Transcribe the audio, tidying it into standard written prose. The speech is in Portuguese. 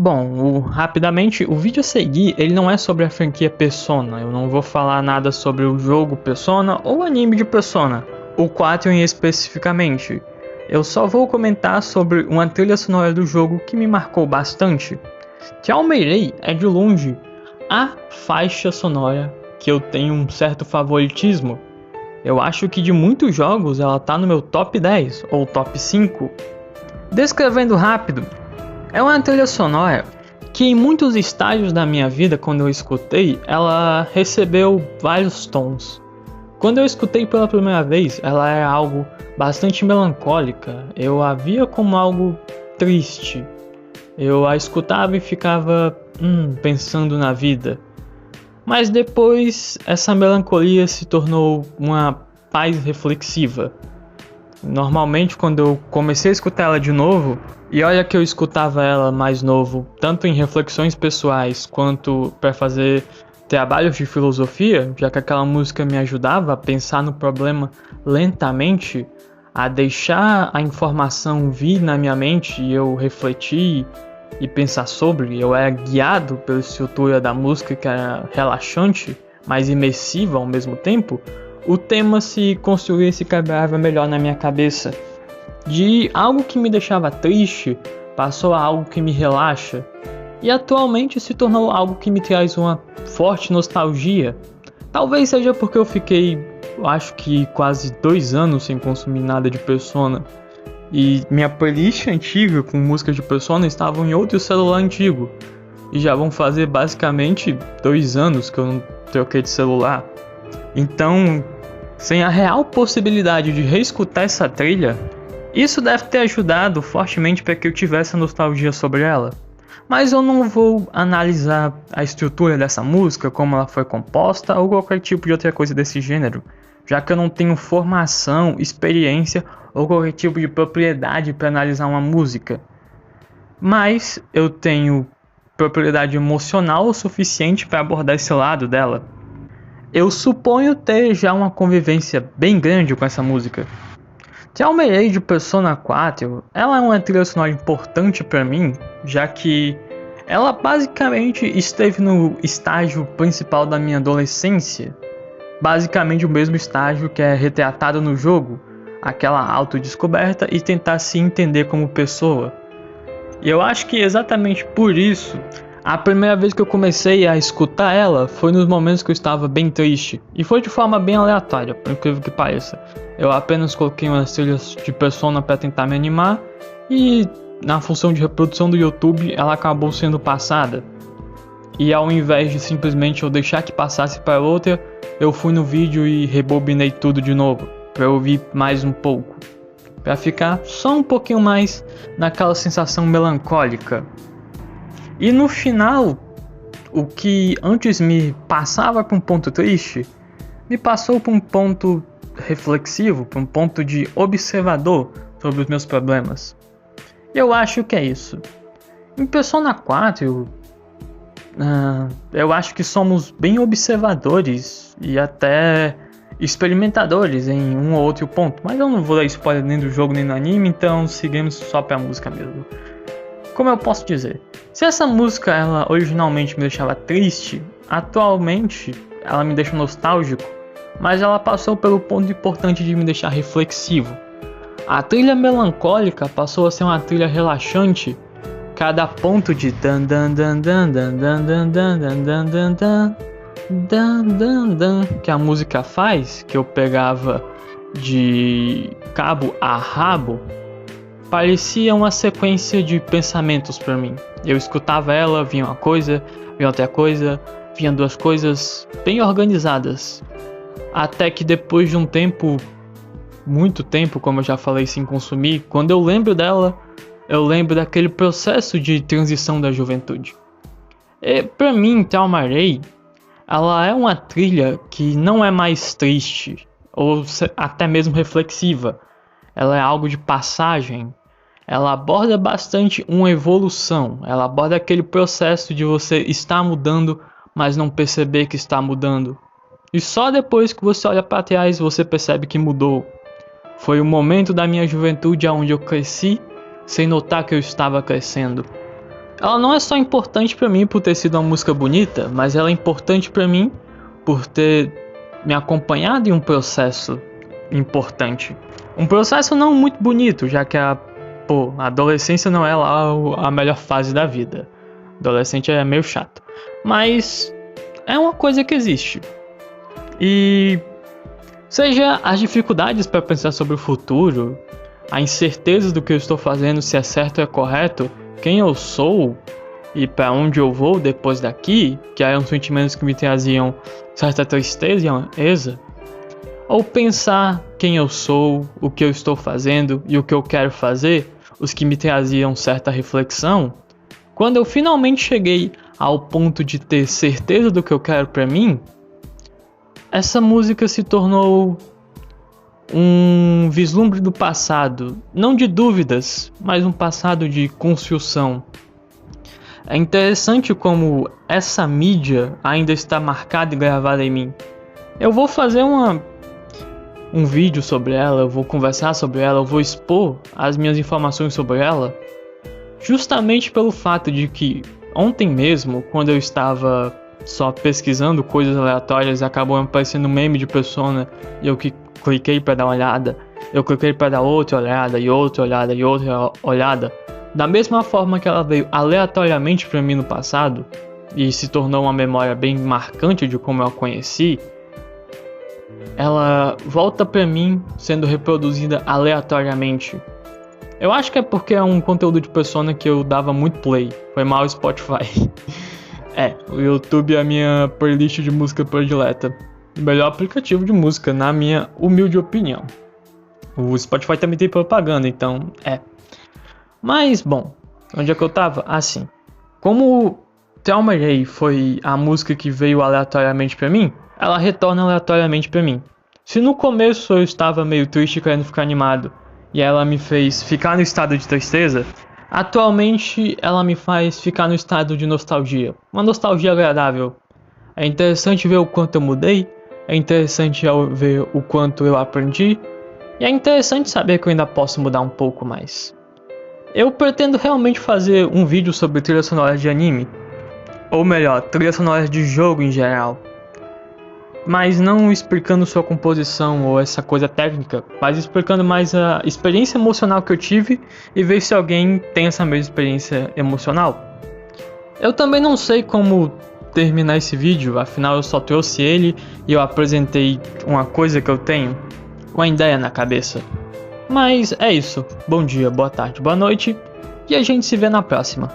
Bom, rapidamente, o vídeo a seguir, ele não é sobre a franquia Persona. Eu não vou falar nada sobre o jogo Persona ou o anime de Persona, o 4 em especificamente. Eu só vou comentar sobre uma trilha sonora do jogo que me marcou bastante. Telltale é de longe a faixa sonora que eu tenho um certo favoritismo. Eu acho que de muitos jogos ela tá no meu top 10 ou top 5. Descrevendo rápido, é uma trilha sonora que em muitos estágios da minha vida, quando eu escutei, ela recebeu vários tons. Quando eu escutei pela primeira vez, ela era algo bastante melancólica. Eu a via como algo triste. Eu a escutava e ficava pensando na vida. Mas depois essa melancolia se tornou uma paz reflexiva. Normalmente quando eu comecei a escutar ela de novo, e olha que eu escutava ela mais novo, tanto em reflexões pessoais quanto para fazer trabalhos de filosofia, já que aquela música me ajudava a pensar no problema lentamente, a deixar a informação vir na minha mente e eu refletir e pensar sobre. Eu era guiado pela estrutura da música, que era relaxante, mas imersiva ao mesmo tempo. O tema se construía e se quebrava melhor na minha cabeça. De algo que me deixava triste, passou a algo que me relaxa. E atualmente se tornou algo que me traz uma forte nostalgia. Talvez seja porque eu fiquei, acho que quase 2 anos sem consumir nada de Persona. E minha playlist antiga com músicas de Persona estavam em outro celular antigo. E já vão fazer basicamente 2 anos que eu não troquei de celular. Então, sem a real possibilidade de reescutar essa trilha, isso deve ter ajudado fortemente para que eu tivesse nostalgia sobre ela. Mas eu não vou analisar a estrutura dessa música, como ela foi composta ou qualquer tipo de outra coisa desse gênero, já que eu não tenho formação, experiência ou qualquer tipo de propriedade para analisar uma música. Mas eu tenho propriedade emocional o suficiente para abordar esse lado dela. Eu suponho ter já uma convivência bem grande com essa música. Telltale de Persona 4, ela é uma trilha sonora importante para mim, já que ela basicamente esteve no estágio principal da minha adolescência. Basicamente o mesmo estágio que é retratado no jogo, aquela autodescoberta e tentar se entender como pessoa. E eu acho que exatamente por isso, a primeira vez que eu comecei a escutar ela foi nos momentos que eu estava bem triste. E foi de forma bem aleatória, por incrível que pareça. Eu apenas coloquei umas trilhas de Persona para tentar me animar e na função de reprodução do YouTube ela acabou sendo passada. E ao invés de simplesmente eu deixar que passasse para outra, eu fui no vídeo e rebobinei tudo de novo, para ouvir mais um pouco. Para ficar só um pouquinho mais naquela sensação melancólica. E no final, o que antes me passava para um ponto triste, me passou para um ponto reflexivo, para um ponto de observador sobre os meus problemas. E eu acho que é isso. Em Persona 4, eu acho que somos bem observadores e até experimentadores em um ou outro ponto. Mas eu não vou dar spoiler nem do jogo nem do anime, então seguimos só pra música mesmo. Como eu posso dizer? Se essa música ela originalmente me deixava triste, atualmente ela me deixa nostálgico, mas ela passou pelo ponto importante de me deixar reflexivo. A trilha melancólica passou a ser uma trilha relaxante. Cada ponto de dan dan dan dan dan dan dan dan dan dan dan dan dan dan que a música faz, que eu pegava de cabo a rabo, parecia uma sequência de pensamentos para mim. Eu escutava ela, vinha uma coisa, vinha outra coisa, vinha duas coisas bem organizadas. Até que depois de um tempo, muito tempo, como eu já falei, sem consumir, quando eu lembro dela, eu lembro daquele processo de transição da juventude. Para mim, Telltale, ela é uma trilha que não é mais triste, ou até mesmo reflexiva. Ela é algo de passagem. Ela aborda bastante uma evolução. Ela aborda aquele processo de você estar mudando, mas não perceber que está mudando. E só depois que você olha para trás, você percebe que mudou. Foi o momento da minha juventude onde eu cresci, sem notar que eu estava crescendo. Ela não é só importante pra mim por ter sido uma música bonita, mas ela é importante pra mim por ter me acompanhado em um processo importante. Um processo não muito bonito, já que a adolescência não é lá a melhor fase da vida. Adolescente é meio chato. Mas é uma coisa que existe. E seja as dificuldades para pensar sobre o futuro, a incerteza do que eu estou fazendo, se é certo ou é correto, quem eu sou e para onde eu vou depois daqui, que eram sentimentos que me traziam certa tristeza e amareza, ou pensar quem eu sou, o que eu estou fazendo e o que eu quero fazer, os que me traziam certa reflexão, quando eu finalmente cheguei ao ponto de ter certeza do que eu quero para mim, essa música se tornou um vislumbre do passado, não de dúvidas, mas um passado de construção. É interessante como essa mídia ainda está marcada e gravada em mim. Eu vou fazer um vídeo sobre ela, eu vou conversar sobre ela, eu vou expor as minhas informações sobre ela, justamente pelo fato de que ontem mesmo, quando eu estava só pesquisando coisas aleatórias, acabou aparecendo um meme de Persona e eu que cliquei para dar uma olhada, eu cliquei para dar outra olhada e outra olhada e outra olhada, da mesma forma que ela veio aleatoriamente para mim no passado e se tornou uma memória bem marcante de como eu a conheci, ela volta para mim sendo reproduzida aleatoriamente. Eu acho que é porque é um conteúdo de Persona que eu dava muito play. Foi mal o Spotify. O YouTube é a minha playlist de música predileta. O melhor aplicativo de música, na minha humilde opinião. O Spotify também tem propaganda, então Mas, bom, onde é que eu tava? Assim, como Thelma Ray foi a música que veio aleatoriamente pra mim, ela retorna aleatoriamente pra mim. Se no começo eu estava meio triste querendo ficar animado, e ela me fez ficar no estado de tristeza, atualmente ela me faz ficar no estado de nostalgia. Uma nostalgia agradável. É interessante ver o quanto eu mudei, é interessante ver o quanto eu aprendi, e é interessante saber que eu ainda posso mudar um pouco mais. Eu pretendo realmente fazer um vídeo sobre trilhas sonoras de anime, ou melhor, trilhas sonoras de jogo em geral. Mas não explicando sua composição ou essa coisa técnica, mas explicando mais a experiência emocional que eu tive e ver se alguém tem essa mesma experiência emocional. Eu também não sei como terminar esse vídeo, afinal eu só trouxe ele e eu apresentei uma coisa que eu tenho, uma ideia na cabeça. Mas é isso, bom dia, boa tarde, boa noite e a gente se vê na próxima.